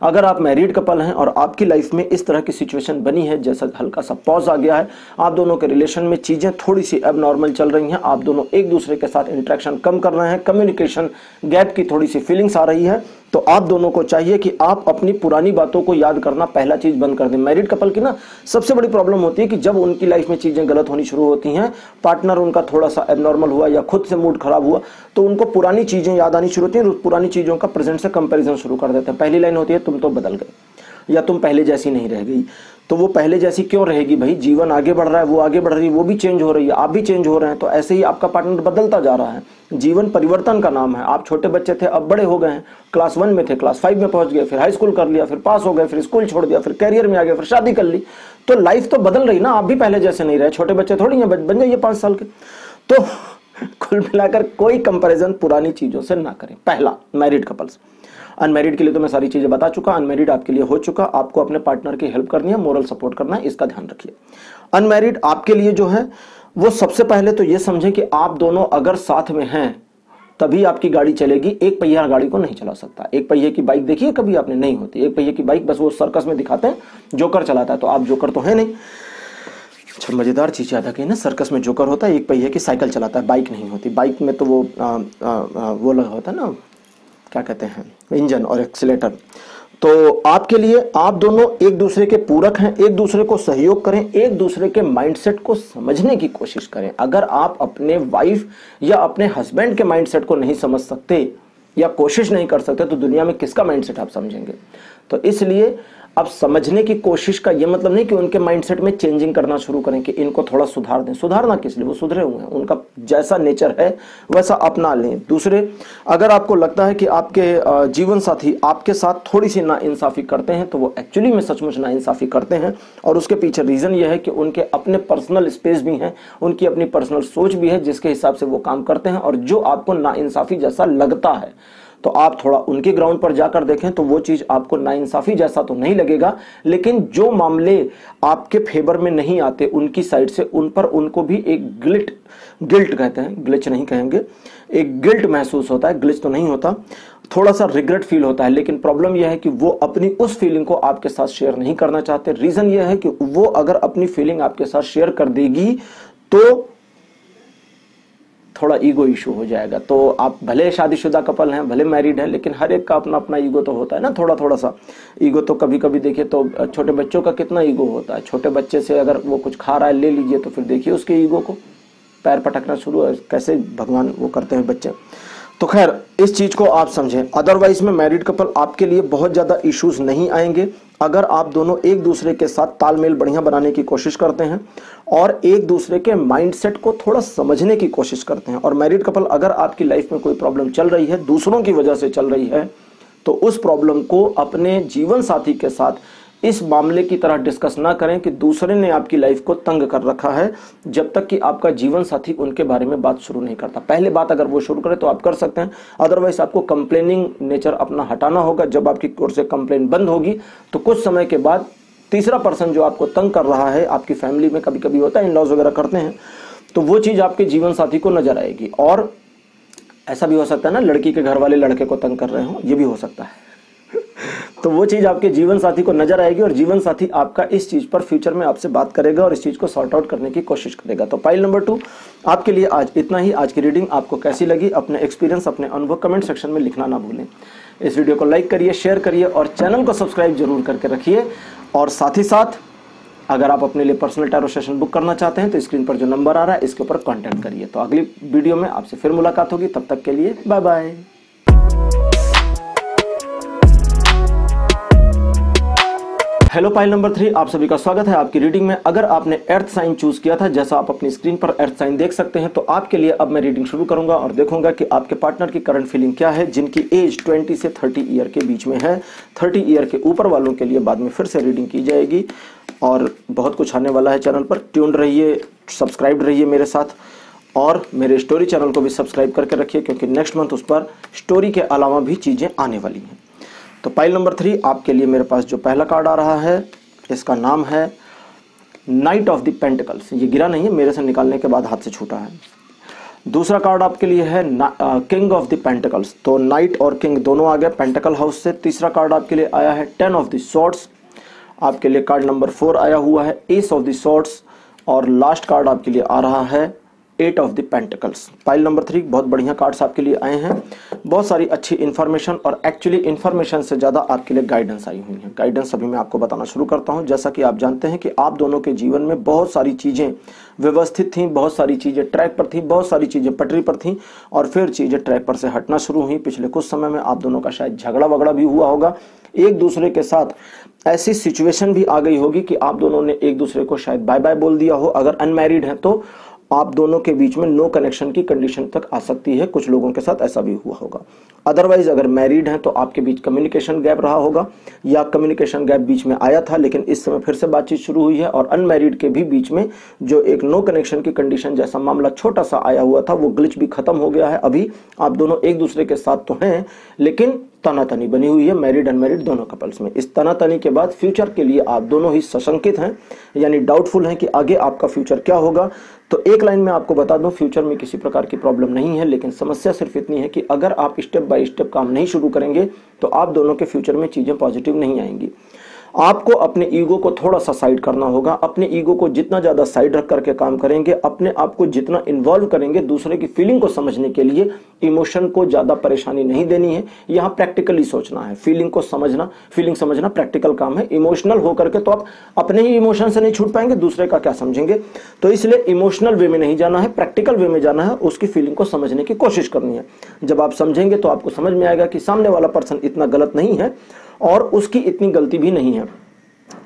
अगर आप मैरिड कपल हैं और आपकी लाइफ में इस तरह की सिचुएशन बनी है, जैसा हल्का सा पॉज आ गया है, आप दोनों के रिलेशन में चीज़ें थोड़ी सी एबनॉर्मल चल रही हैं, आप दोनों एक दूसरे के साथ इंटरेक्शन कम कर रहे हैं, कम्युनिकेशन गैप की थोड़ी सी फीलिंग्स आ रही है, तो आप दोनों को चाहिए कि आप अपनी पुरानी बातों को याद करना पहला चीज बंद कर दें। मैरिड कपल की ना सबसे बड़ी प्रॉब्लम होती है कि जब उनकी लाइफ में चीजें गलत होनी शुरू होती हैं, पार्टनर उनका थोड़ा सा एबनॉर्मल हुआ या खुद से मूड खराब हुआ, तो उनको पुरानी चीजें याद आनी शुरू होती हैं, पुरानी चीजों का प्रेजेंट से कंपैरिजन शुरू कर देते हैं। पहली लाइन होती है तुम तो बदल गए या तुम पहले जैसी नहीं रह गई। तो वो पहले जैसी क्यों रहेगी भाई? जीवन आगे बढ़ रहा है, वो आगे बढ़ रही है, वो भी चेंज हो रही है, आप भी चेंज हो रहे हैं। तो ऐसे ही आपका पार्टनर बदलता जा रहा है। जीवन परिवर्तन का नाम है। आप छोटे बच्चे थे, अब बड़े हो गए हैं, क्लास 1 में थे, क्लास 5 में पहुंच गए, फिर हाई स्कूल कर लिया, फिर पास हो गए, फिर स्कूल छोड़ दिया, फिर कैरियर में आ गए, फिर शादी कर ली। तो लाइफ तो बदल रही ना, आप भी पहले जैसे नहीं रहे। छोटे बच्चे थोड़ी हैं, बन जाइए 5 साल के। तो कुल मिलाकर कोई कंपैरिजन पुरानी चीजों से ना करें। पहला, मैरिड कपल्स। अनमैरिड के लिए तो मैं सारी चीजें बता चुका, अनमैरिड आपके लिए हो चुका। आपको अपने पार्टनर की हेल्प करनी है, मोरल सपोर्ट करना है, इसका ध्यान रखिए। अनमैरिड आपके लिए जो है वो सबसे पहले तो ये समझें कि आप दोनों अगर साथ में हैं तभी आपकी गाड़ी चलेगी। एक पहिया गाड़ी को नहीं चला सकता। एक पहिए की बाइक देखिए कभी आपने? नहीं होती। एक पहिए की बाइक बस वो सर्कस में दिखाते हैं, जोकर चलाता है, तो आप जोकर तो है नहीं। अच्छा, मजेदार चीज याद आ गई ना, सर्कस में जोकर होता है, एक पहिए की साइकिल चलाता है, बाइक नहीं होती। बाइक में तो वो लगा होता है ना, क्या कहते हैं, इंजन और एक्सीलेटर। तो आपके लिए आप दोनों एक दूसरे के पूरक हैं, एक दूसरे को सहयोग करें, एक दूसरे के माइंडसेट को समझने की कोशिश करें। अगर आप अपने वाइफ या अपने हस्बैंड के माइंडसेट को नहीं समझ सकते या कोशिश नहीं कर सकते तो दुनिया में किसका माइंडसेट आप समझेंगे? तो इसलिए अब समझने की कोशिश का ये मतलब नहीं कि उनके माइंडसेट में चेंजिंग करना शुरू करें कि इनको थोड़ा सुधार दें। सुधारना किस लिए? वो सुधरे हुए हैं, उनका जैसा नेचर है वैसा अपना लें। दूसरे, अगर आपको लगता है कि आपके जीवन साथी आपके साथ थोड़ी सी नाइंसाफी करते हैं तो वो एक्चुअली में सचमुच नाइंसाफी करते हैं, और उसके पीछे रीजन ये है कि उनके अपने पर्सनल स्पेस भी हैं, उनकी अपनी पर्सनल सोच भी है जिसके हिसाब से वो काम करते हैं। और जो आपको नाइंसाफी जैसा लगता है तो आप थोड़ा उनके ग्राउंड पर जाकर देखें तो वो चीज आपको नाइंसाफी जैसा तो नहीं लगेगा, लेकिन जो मामले आपके फेवर में नहीं आते उनकी साइड से, उन पर उनको भी एक गिल्ट कहते हैं, ग्लिच नहीं कहेंगे, एक गिल्ट महसूस होता है। ग्लिच तो नहीं होता, थोड़ा सा रिग्रेट फील होता है। लेकिन प्रॉब्लम यह है कि वो अपनी उस फीलिंग को आपके साथ शेयर नहीं करना चाहते। रीजन यह है कि वो अगर अपनी फीलिंग आपके साथ शेयर कर देगी तो थोड़ा ईगो इशू हो जाएगा। तो आप भले शादीशुदा कपल हैं, भले मैरिड हैं, लेकिन हर एक का अपना अपना ईगो तो होता है ना, थोड़ा सा ईगो। तो कभी कभी देखिए तो छोटे बच्चों का कितना ईगो होता है। छोटे बच्चे से अगर वो कुछ खा रहा है ले लीजिए तो फिर देखिए उसके ईगो को पैर पटकना शुरू है, कैसे भगवान वो करते हैं बच्चे। तो खैर इस चीज को आप समझें। अदरवाइज में मैरिड कपल आपके लिए बहुत ज्यादा इश्यूज नहीं आएंगे। अगर आप दोनों एक दूसरे के साथ तालमेल बढ़िया बनाने की कोशिश करते हैं और एक दूसरे के माइंडसेट को थोड़ा समझने की कोशिश करते हैं। और मैरिड कपल, अगर आपकी लाइफ में कोई प्रॉब्लम चल रही है, दूसरों की वजह से चल रही है, तो उस प्रॉब्लम को अपने जीवन साथी के साथ इस मामले की तरह डिस्कस ना करें कि दूसरे ने आपकी लाइफ को तंग कर रखा है, जब तक कि आपका जीवन साथी उनके बारे में बात शुरू नहीं करता। पहले बात अगर वो शुरू करे तो आप कर सकते हैं, अदरवाइज आपको कंप्लेनिंग नेचर अपना हटाना होगा। जब आपकी ओर से कंप्लेन बंद होगी तो कुछ समय के बाद तीसरा पर्सन जो आपको तंग कर रहा है, आपकी फैमिली में कभी कभी होता है, इन लॉज वगैरह करते हैं, तो वो चीज़ आपके जीवन साथी को नजर आएगी। और ऐसा भी हो सकता है ना, लड़की के घर वाले लड़के को तंग कर रहे हो, ये भी हो सकता है। तो वो चीज आपके जीवन साथी को नजर आएगी और जीवन साथी आपका इस चीज पर फ्यूचर में आपसे बात करेगा और इस चीज को सॉर्ट आउट करने की कोशिश करेगा। तो पाइल नंबर 2 आपके लिए आज इतना ही। आज की रीडिंग आपको कैसी लगी, अपने एक्सपीरियंस, अपने अनुभव कमेंट सेक्शन में लिखना ना भूलें। इस वीडियो को लाइक करिए, शेयर करिए और चैनल को सब्सक्राइब जरूर करके रखिए। और साथ ही साथ अगर आप अपने लिए पर्सनल टैरो सेशन बुक करना चाहते हैं तो स्क्रीन पर जो नंबर आ रहा है इसके ऊपर कांटेक्ट करिए। तो अगली वीडियो में आपसे फिर मुलाकात होगी, तब तक के लिए bye bye. Hello pile number 3, आप सभी का स्वागत है आपकी रीडिंग में। अगर आपने अर्थ साइन चूज किया था, जैसा आप अपनी स्क्रीन पर अर्थ साइन देख सकते हैं, तो आपके लिए अब मैं रीडिंग शुरू करूंगा और देखूंगा कि आपके पार्टनर की करंट फीलिंग क्या है, जिनकी एज 20 से 30 ईयर के बीच में है। 30 ईयर के ऊपर वालों के लिए बाद में फिर से रीडिंग की जाएगी और बहुत कुछ आने वाला है चैनल पर। ट्यून्ड रहिए, सब्सक्राइब रहिए मेरे साथ और मेरे स्टोरी चैनल को भी सब्सक्राइब करके रखिए, क्योंकि नेक्स्ट मंथ उस पर स्टोरी के अलावा भी चीजें आने वाली हैं। तो पाइल नंबर 3 आपके लिए मेरे पास जो पहला कार्ड आ रहा है, इसका नाम है नाइट ऑफ द पेंटिकल्स। ये गिरा नहीं है, मेरे से निकालने के बाद हाथ से छूटा है। दूसरा कार्ड आपके लिए है किंग ऑफ द पेंटिकल्स। तो नाइट और किंग दोनों आ गए पेंटिकल हाउस से। तीसरा कार्ड आपके लिए आया है 10 ऑफ द स्वॉर्ड्स। आपके लिए कार्ड नंबर 4 आया हुआ है एस ऑफ द स्वॉर्ड्स। और लास्ट कार्ड आपके लिए आ रहा है 8 of the pentacles. Pile number 3 बहुत बढ़िया कार्ड्स आपके लिए आए हैं, बहुत सारी अच्छी इन्फॉर्मेशन और एक्चुअली इन्फॉर्मेशन से ज़्यादा आपके लिए गाइडेंस आई हुई है। गाइडेंस अभी मैं आपको बताना शुरू करता हूं। जैसा कि आप जानते हैं कि आप दोनों के जीवन में बहुत सारी चीज़ें व्यवस्थित थीं, बहुत सारी चीज़ें ट्रैक पर थीं, बहुत सारी चीज़ें पटरी पर थीं और फिर चीज़ें ट्रैक पर से हटना शुरू हुई। पिछले कुछ समय में आप दोनों का शायद झगड़ा वगड़ा भी हुआ होगा, एक दूसरे के साथ ऐसी सिचुएशन भी आ गई होगी कि आप दोनों ने एक दूसरे को शायद बाय बाय बोल दिया हो। अगर अनमैरिड हैं तो आप दोनों के बीच में नो कनेक्शन की कंडीशन तक आ सकती है, कुछ लोगों के साथ ऐसा भी हुआ होगा। अदरवाइज अगर मैरिड हैं तो आपके बीच कम्युनिकेशन गैप रहा होगा या कम्युनिकेशन गैप बीच में आया था, लेकिन इस समय फिर से बातचीत शुरू हुई है। और अनमैरिड के भी बीच में जो एक नो कनेक्शन की कंडीशन जैसा मामला छोटा सा आया हुआ था, वो ग्लिच भी खत्म हो गया है। अभी आप दोनों एक दूसरे के साथ तो हैं, लेकिन तनातनी बनी हुई है मैरिड अनमैरिड दोनों कपल्स में। इस तनातनी के बाद फ्यूचर के लिए आप दोनों ही सशंकित हैं, यानी डाउटफुल हैं कि आगे आपका फ्यूचर क्या होगा। तो एक लाइन में आपको बता दूं, फ्यूचर में किसी प्रकार की प्रॉब्लम नहीं है, लेकिन समस्या सिर्फ इतनी है कि अगर आप स्टेप बाय स्टेप काम नहीं शुरू करेंगे तो आप दोनों के फ्यूचर में चीजें पॉजिटिव नहीं आएंगी। आपको अपने ईगो को थोड़ा सा साइड करना होगा। अपने ईगो को जितना ज्यादा साइड रख करके काम करेंगे, अपने आप को जितना इन्वॉल्व करेंगे दूसरे की फीलिंग को समझने के लिए, इमोशन को ज्यादा परेशानी नहीं देनी है। यहाँ प्रैक्टिकली सोचना है, फीलिंग को समझना, फीलिंग समझना प्रैक्टिकल काम है। इमोशनल होकर के तो आप अपने ही इमोशन से नहीं छूट पाएंगे, दूसरे का क्या समझेंगे। तो इसलिए इमोशनल वे में नहीं जाना है, प्रैक्टिकल वे में जाना है, उसकी फीलिंग को समझने की कोशिश करनी है। जब आप समझेंगे तो आपको समझ में आएगा कि सामने वाला पर्सन इतना गलत नहीं है और उसकी इतनी गलती भी नहीं है।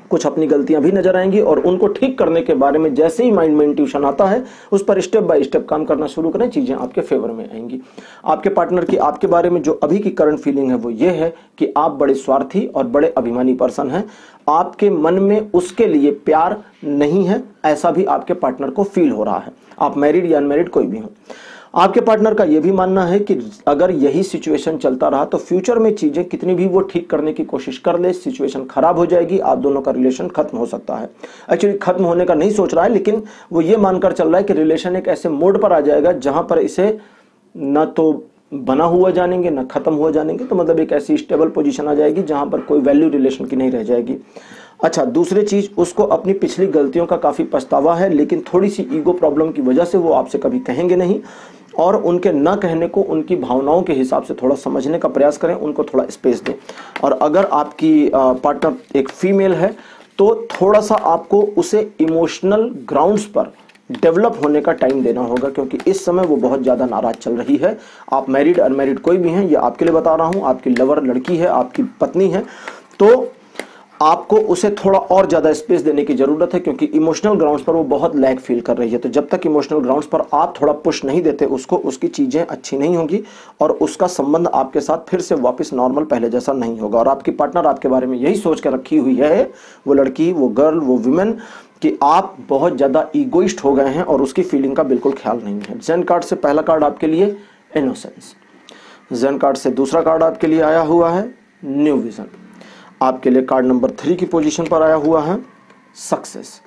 कुछ अपनी गलतियां भी नजर आएंगी और उनको ठीक करने के बारे में जैसे ही माइंड में इंट्यूशन आता है, उस पर स्टेप बाय स्टेप काम करना शुरू करें, चीजें आपके फेवर में आएंगी। आपके पार्टनर की आपके बारे में जो अभी की करंट फीलिंग है वो ये है कि आप बड़े स्वार्थी और बड़े अभिमानी पर्सन हैं। आपके मन में उसके लिए प्यार नहीं है, ऐसा भी आपके पार्टनर को फील हो रहा है। आप मैरिड या अनमैरिड कोई भी हो, आपके पार्टनर का यह भी मानना है कि अगर यही सिचुएशन चलता रहा तो फ्यूचर में चीजें कितनी भी वो ठीक करने की कोशिश कर ले, सिचुएशन खराब हो जाएगी, आप दोनों का रिलेशन खत्म हो सकता है। एक्चुअली खत्म होने का नहीं सोच रहा है, लेकिन वो ये मानकर चल रहा है कि रिलेशन एक ऐसे मोड पर आ जाएगा जहां पर इसे न तो बना हुआ जानेंगे न खत्म हुआ जानेंगे। तो मतलब एक ऐसी स्टेबल पोजीशन आ जाएगी जहां पर कोई वैल्यू रिलेशन की नहीं रह जाएगी। अच्छा, दूसरी चीज, उसको अपनी पिछली गलतियों का काफी पछतावा है, लेकिन थोड़ी सी ईगो प्रॉब्लम की वजह से वो आपसे कभी कहेंगे नहीं और उनके न कहने को उनकी भावनाओं के हिसाब से थोड़ा समझने का प्रयास करें, उनको थोड़ा स्पेस दें। और अगर आपकी पार्टनर एक फीमेल है तो थोड़ा सा आपको उसे इमोशनल ग्राउंड्स पर डेवलप होने का टाइम देना होगा, क्योंकि इस समय वो बहुत ज्यादा नाराज चल रही है। आप मैरिड अनमैरिड कोई भी हैं, ये आपके लिए बता रहा हूं, आपकी लवर लड़की है, आपकी पत्नी है, तो आपको उसे थोड़ा और ज़्यादा स्पेस देने की ज़रूरत है, क्योंकि इमोशनल ग्राउंड्स पर वो बहुत लैग फील कर रही है। तो जब तक इमोशनल ग्राउंड्स पर आप थोड़ा पुश नहीं देते उसको, उसकी चीज़ें अच्छी नहीं होंगी और उसका संबंध आपके साथ फिर से वापस नॉर्मल पहले जैसा नहीं होगा। और आपकी पार्टनर आपके बारे में यही सोच कर रखी हुई है, वो लड़की, वो गर्ल, वो विमेन, कि आप बहुत ज़्यादा ईगोइस्ट हो गए हैं और उसकी फीलिंग का बिल्कुल ख्याल नहीं है। जेन कार्ड से पहला कार्ड आपके लिए इनोसेंस, जेन कार्ड से दूसरा कार्ड आपके लिए आया हुआ है न्यू विजन, आपके लिए कार्ड नंबर 3 की पोजीशन पर आया हुआ है सक्सेस,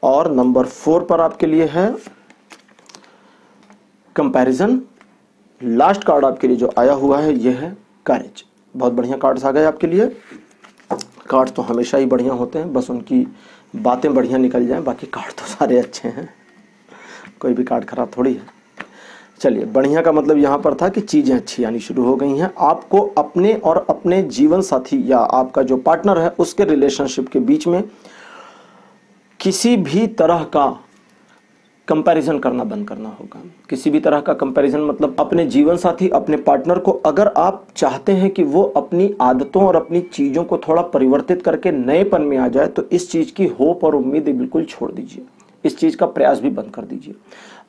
और नंबर 4 पर आपके लिए है कंपैरिजन। लास्ट कार्ड आपके लिए जो आया हुआ है यह है करेज। बहुत बढ़िया कार्ड्स आ गए आपके लिए। कार्ड तो हमेशा ही बढ़िया होते हैं, बस उनकी बातें बढ़िया निकल जाएं, बाकी कार्ड तो सारे अच्छे हैं, कोई भी कार्ड खराब थोड़ी है। चलिए, बढ़िया का मतलब यहाँ पर था कि चीज़ें अच्छी आनी शुरू हो गई हैं। आपको अपने और अपने जीवन साथी या आपका जो पार्टनर है उसके रिलेशनशिप के बीच में किसी भी तरह का कंपैरिजन करना बंद करना होगा। किसी भी तरह का कंपैरिजन मतलब अपने जीवन साथी, अपने पार्टनर को अगर आप चाहते हैं कि वो अपनी आदतों और अपनी चीज़ों को थोड़ा परिवर्तित करके नएपन में आ जाए, तो इस चीज़ की होप और उम्मीद बिल्कुल छोड़ दीजिए, इस चीज़ का प्रयास भी बंद कर दीजिए।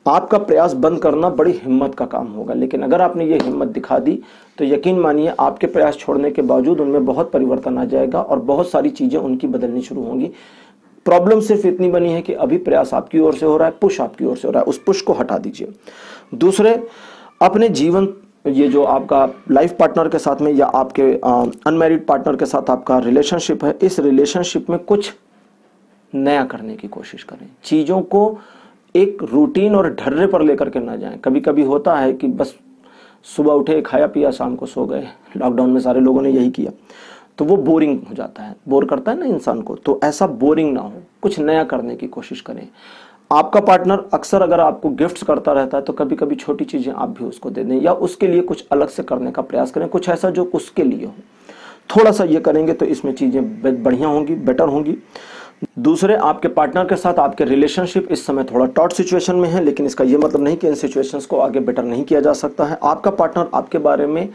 आपका प्रयास बंद करना बड़ी हिम्मत का काम होगा, लेकिन अगर आपने ये हिम्मत दिखा दी तो यकीन मानिए आपके प्रयास छोड़ने के बावजूद उनमें बहुत परिवर्तन आ जाएगा और बहुत सारी चीज़ें उनकी बदलनी शुरू होंगी। प्रॉब्लम सिर्फ इतनी बनी है कि अभी प्रयास आपकी ओर से हो रहा है, पुश आपकी ओर से हो रहा है, उस पुश को हटा दीजिए। दूसरे, अपने जीवन, ये जो आपका लाइफ पार्टनर के साथ में या आपके अनमैरिड पार्टनर के साथ आपका रिलेशनशिप है, इस रिलेशनशिप में कुछ नया करने की कोशिश करें। चीज़ों को एक रूटीन और ढर्रे पर लेकर के ना जाएं। कभी कभी होता है कि बस सुबह उठे, खाया पिया, शाम को सो गए। लॉकडाउन में सारे लोगों ने यही किया, तो वो बोरिंग हो जाता है, बोर करता है ना इंसान को। तो ऐसा बोरिंग ना हो, कुछ नया करने की कोशिश करें। आपका पार्टनर अक्सर अगर आपको गिफ्ट्स करता रहता है तो कभी कभी छोटी चीज़ें आप भी उसको दे दें या उसके लिए कुछ अलग से करने का प्रयास करें, कुछ ऐसा जो उसके लिए हो। थोड़ा सा ये करेंगे तो इसमें चीज़ें बढ़िया होंगी, बेटर होंगी। दूसरे, आपके पार्टनर के साथ आपके रिलेशनशिप इस समय थोड़ा टॉट सिचुएशन में है, लेकिन इसका ये मतलब नहीं कि इन सिचुएशंस को आगे बेटर नहीं किया जा सकता है। आपका पार्टनर आपके बारे में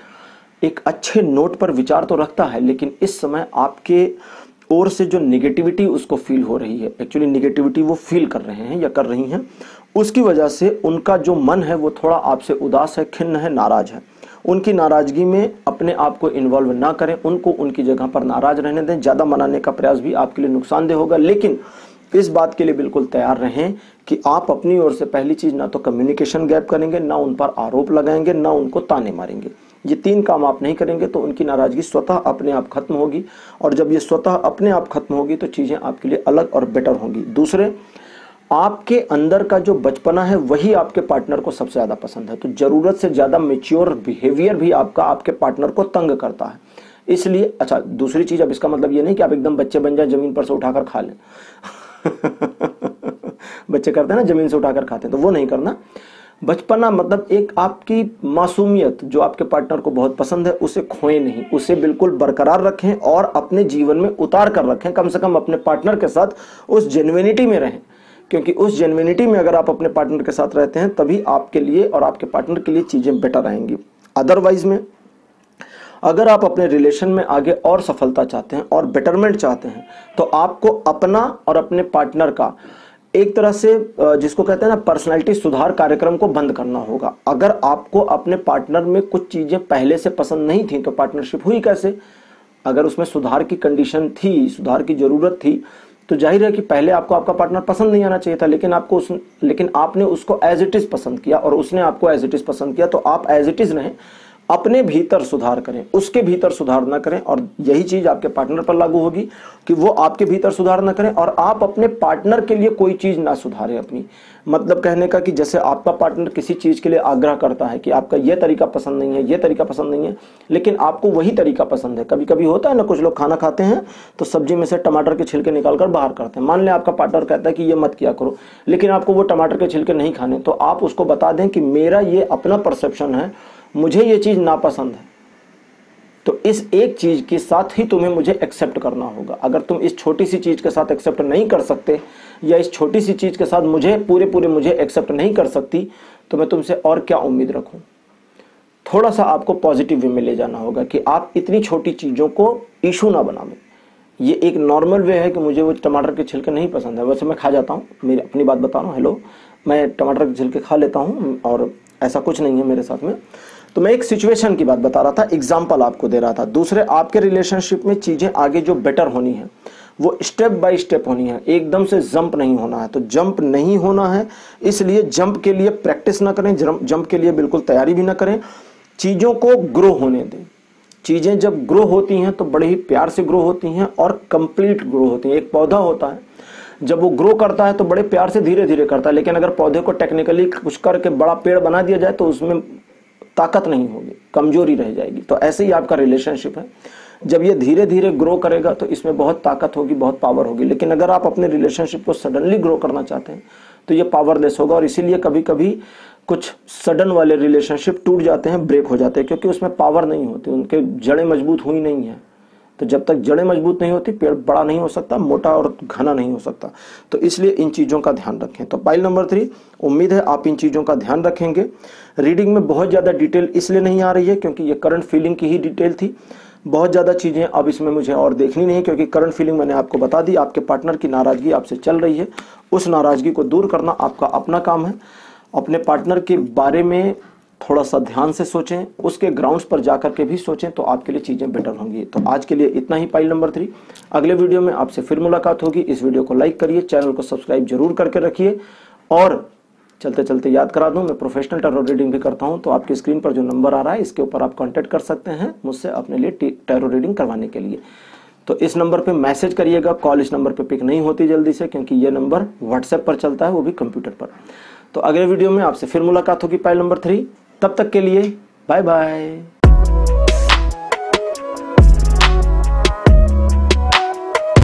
एक अच्छे नोट पर विचार तो रखता है, लेकिन इस समय आपके ओर से जो निगेटिविटी उसको फील हो रही है, एक्चुअली निगेटिविटी वो फील कर रहे हैं या कर रही हैं, उसकी वजह से उनका जो मन है वो थोड़ा आपसे उदास है, खिन्न है, नाराज है। उनकी नाराजगी में अपने आप को इन्वॉल्व ना करें, उनको उनकी जगह पर नाराज रहने दें। ज़्यादा मनाने का प्रयास भी आपके लिए नुकसानदेह होगा, लेकिन इस बात के लिए बिल्कुल तैयार रहें कि आप अपनी ओर से पहली चीज़ ना तो कम्युनिकेशन गैप करेंगे, ना उन पर आरोप लगाएंगे, ना उनको ताने मारेंगे। ये 3 काम आप नहीं करेंगे तो उनकी नाराज़गी स्वतः अपने आप खत्म होगी, और जब ये स्वतः अपने आप खत्म होगी तो चीज़ें आपके लिए अलग और बेटर होंगी। दूसरे, आपके अंदर का जो बचपना है वही आपके पार्टनर को सबसे ज़्यादा पसंद है, तो ज़रूरत से ज़्यादा मैच्योर बिहेवियर भी आपका आपके पार्टनर को तंग करता है। इसलिए अच्छा, दूसरी चीज़, अब इसका मतलब ये नहीं कि आप एकदम बच्चे बन जाए, ज़मीन पर से उठाकर खा लें बच्चे करते हैं ना, ज़मीन से उठाकर खाते हैं, तो वो नहीं करना। बचपना मतलब एक आपकी मासूमियत जो आपके पार्टनर को बहुत पसंद है, उसे खोएं नहीं, उसे बिल्कुल बरकरार रखें और अपने जीवन में उतार कर रखें। कम से कम अपने पार्टनर के साथ उस जेन्युइनिटी में रहें, क्योंकि उस जेन्युइनिटी में अगर आप अपने पार्टनर के साथ रहते हैं तभी आपके लिए और आपके पार्टनर के लिए चीज़ें बेटर आएंगी। अदरवाइज में अगर आप अपने रिलेशन में आगे और सफलता चाहते हैं और बेटरमेंट चाहते हैं तो आपको अपना और अपने पार्टनर का एक तरह से जिसको कहते हैं ना पर्सनैलिटी सुधार कार्यक्रम को बंद करना होगा। अगर आपको अपने पार्टनर में कुछ चीज़ें पहले से पसंद नहीं थी तो पार्टनरशिप हुई कैसे? अगर उसमें सुधार की कंडीशन थी, सुधार की ज़रूरत थी, तो जाहिर है कि पहले आपको आपका पार्टनर पसंद नहीं आना चाहिए था, लेकिन आपने उसको एज इट इज़ पसंद किया और उसने आपको एज इट इज़ पसंद किया। तो आप एज इट इज़ रहें, अपने भीतर सुधार करें, उसके भीतर सुधार ना करें। और यही चीज़ आपके पार्टनर पर लागू होगी कि वो आपके भीतर सुधार ना करें और आप अपने पार्टनर के लिए कोई चीज़ ना सुधारें अपनी। मतलब कहने का कि जैसे आपका पार्टनर किसी चीज़ के लिए आग्रह करता है कि आपका ये तरीका पसंद नहीं है, ये तरीका पसंद नहीं है, लेकिन आपको वही तरीका पसंद है। कभी कभी होता है ना, कुछ लोग खाना खाते हैं तो सब्जी में से टमाटर के छिलके निकाल कर बाहर करते हैं। मान लें आपका पार्टनर कहता है कि ये मत किया करो, लेकिन आपको वो टमाटर के छिलके नहीं खाने, तो आप उसको बता दें कि मेरा ये अपना परसेप्शन है, मुझे ये चीज़ नापसंद है, तो इस एक चीज़ के साथ ही तुम्हें मुझे एक्सेप्ट करना होगा। अगर तुम इस छोटी सी चीज़ के साथ एक्सेप्ट नहीं कर सकते या इस छोटी सी चीज़ के साथ मुझे मुझे एक्सेप्ट नहीं कर सकती, तो मैं तुमसे और क्या उम्मीद रखूं। थोड़ा सा आपको पॉजिटिव वे में ले जाना होगा कि आप इतनी छोटी चीज़ों को इशू ना बनावें। ये एक नॉर्मल वे है कि मुझे वो टमाटर के छिलके नहीं पसंद है। वैसे मैं खा जाता हूँ, मेरी अपनी बात बता रहा हूँ, हेलो, मैं टमाटर के छिलके खा लेता हूँ और ऐसा कुछ नहीं है मेरे साथ में। तो मैं एक सिचुएशन की बात बता रहा था, एग्जाम्पल आपको दे रहा था। दूसरे, आपके रिलेशनशिप में चीज़ें आगे जो बेटर होनी है वो स्टेप बाय स्टेप होनी है, एकदम से जंप नहीं होना है। तो जंप नहीं होना है, इसलिए जंप के लिए प्रैक्टिस ना करें, जंप के लिए बिल्कुल तैयारी भी ना करें। चीज़ों को ग्रो होने दें। चीज़ें जब ग्रो होती हैं तो बड़े ही प्यार से ग्रो होती हैं और कंप्लीट ग्रो होती हैं। एक पौधा होता है, जब वो ग्रो करता है तो बड़े प्यार से धीरे धीरे करता है, लेकिन अगर पौधे को टेक्निकली कुछ करके बड़ा पेड़ बना दिया जाए तो उसमें ताकत नहीं होगी, कमजोरी रह जाएगी। तो ऐसे ही आपका रिलेशनशिप है, जब ये धीरे धीरे ग्रो करेगा तो इसमें बहुत ताकत होगी, बहुत पावर होगी। लेकिन अगर आप अपने रिलेशनशिप को सडनली ग्रो करना चाहते हैं तो ये पावरलेस होगा। और इसीलिए कभी कभी कुछ सडन वाले रिलेशनशिप टूट जाते हैं, ब्रेक हो जाते हैं, क्योंकि उसमें पावर नहीं होती, उनके जड़ें मजबूत हुई नहीं है। तो जब तक जड़ें मजबूत नहीं होती, पेड़ बड़ा नहीं हो सकता, मोटा और घना नहीं हो सकता। तो इसलिए इन चीज़ों का ध्यान रखें। तो पॉइंट नंबर 3, उम्मीद है आप इन चीज़ों का ध्यान रखेंगे। रीडिंग में बहुत ज़्यादा डिटेल इसलिए नहीं आ रही है क्योंकि ये करंट फीलिंग की ही डिटेल थी। बहुत ज़्यादा चीज़ें अब इसमें मुझे और देखनी नहीं, क्योंकि करंट फीलिंग मैंने आपको बता दी। आपके पार्टनर की नाराज़गी आपसे चल रही है, उस नाराज़गी को दूर करना आपका अपना काम है। अपने पार्टनर के बारे में थोड़ा सा ध्यान से सोचें, उसके ग्राउंड्स पर जाकर के भी सोचें, तो आपके लिए चीज़ें बेटर होंगी। तो आज के लिए इतना ही, पाइल नंबर 3। अगले वीडियो में आपसे फिर मुलाकात होगी। इस वीडियो को लाइक करिए, चैनल को सब्सक्राइब जरूर करके रखिए। और चलते चलते याद करा दूं, मैं प्रोफेशनल टैरो रीडिंग भी करता हूं। तो आपकी स्क्रीन पर जो नंबर आ रहा है इसके ऊपर आप कांटेक्ट कर सकते हैं मुझसे अपने लिए टैरो रीडिंग करवाने के लिए। तो इस नंबर पे मैसेज करिएगा, कॉल इस नंबर पे पिक नहीं होती जल्दी से, क्योंकि ये नंबर व्हाट्सएप पर चलता है, वो भी कंप्यूटर पर। तो अगले वीडियो में आपसे फिर मुलाकात होगी, पाइल नंबर 3। तब तक के लिए बाय बाय।